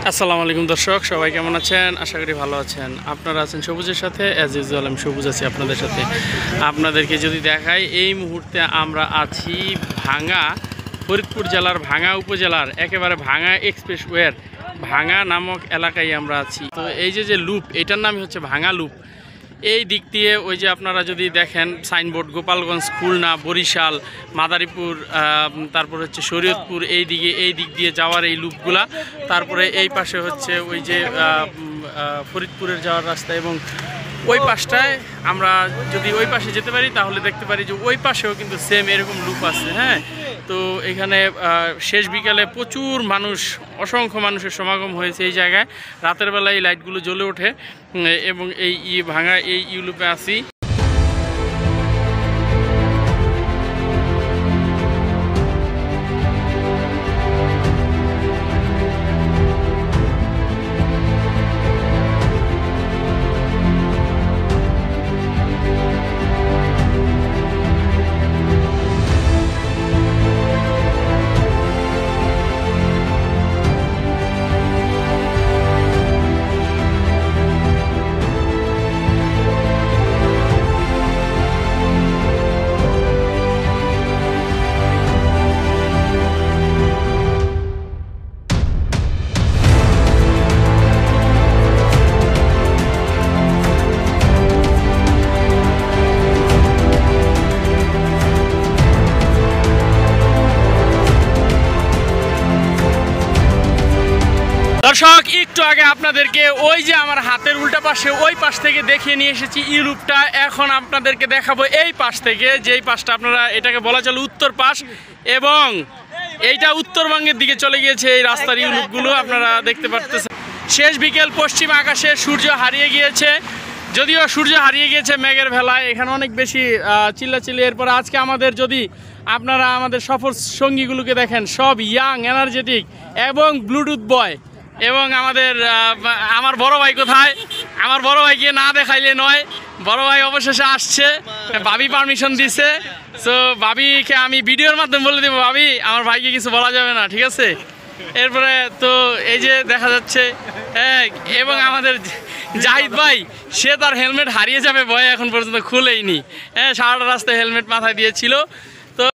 আসসালামু আলাইকুম দর্শক, সবাই কেমন আছেন? আশা করি ভালো আছেন। আপনারা আছেন সবুজের সাথে। অ্যাজ ইউজুয়াল আমি সবুজ আছি আপনাদের সাথে। আপনাদেরকে যদি দেখাই, এই মুহূর্তে আমরা আছি ভাঙ্গা, ফরিদপুর জেলার ভাঙ্গা উপজেলার একেবারে ভাঙ্গা এক্সপ্রেসওয়ের ভাঙ্গা নামক এলাকায় আমরা আছি। তো এই যে লুপ, এটার নামই হচ্ছে ভাঙ্গা লুপ। এই দিক দিয়ে ওই যে আপনারা যদি দেখেন সাইনবোর্ড, গোপালগঞ্জ, খুলনা, বরিশাল, মাদারীপুর, তারপর হচ্ছে শরীয়তপুর, এই দিক দিয়ে যাওয়ার এই লুপগুলা। তারপরে এই পাশে হচ্ছে ওই যে ফরিদপুরের যাওয়ার রাস্তা, এবং ওই পাশটায় আমরা যদি ওই পাশে যেতে পারি তাহলে দেখতে পারি যে ওই পাশেও কিন্তু সেম এরকম লুপ আছে। হ্যাঁ, তো এখানে শেষ বিকালে প্রচুর মানুষ, অসংখ্য মানুষের সমাগম হয়েছে এই জায়গায়। রাতের বেলায় এই লাইটগুলো জ্বলে ওঠে এবং এই ভাঙা এই লুপে আসি। দর্শক, একটু আগে আপনাদেরকে ওই যে আমার হাতের উল্টা পাশে ওই পাশ থেকে দেখিয়ে নিয়ে এসেছি ই লুপটা। এখন আপনাদেরকে দেখাবো এই পাশ থেকে, যেই পাশটা আপনারা এটাকে বলা চলে উত্তর পাশ, এবং এইটা উত্তরবঙ্গের দিকে চলে গিয়েছে এই রাস্তার ই লুপগুলো আপনারা দেখতে পাচ্ছেন। শেষ বিকেল, পশ্চিম আকাশে সূর্য হারিয়ে গিয়েছে, যদিও সূর্য হারিয়ে গিয়েছে মেঘের ভেলায়। এখানে অনেক বেশি চিল্লাচিল্লি। এরপর আজকে আমাদের যদি আপনারা আমাদের সফর সঙ্গীগুলোকে দেখেন, সব ইয়াং, এনার্জেটিক এবং ব্লুটুথ বয়। এবং আমার বড় ভাই কোথায়? আমার বড় ভাইকে না দেখাইলে নয়। বড় ভাই অবশেষে আসছে, ভাবি পারমিশন দিছে। সো ভাবিকে আমি ভিডিওর মাধ্যমে বলে দেবো, ভাবি আমার ভাইকে কিছু বলা যাবে না, ঠিক আছে? এরপরে তো এই যে দেখা যাচ্ছে, এবং আমাদের জাহিদ ভাই, সে তার হেলমেট হারিয়ে যাবে ভয়ে এখন পর্যন্ত খুলেইনি। সারাটা রাস্তায় হেলমেট মাথায় দিয়েছিল।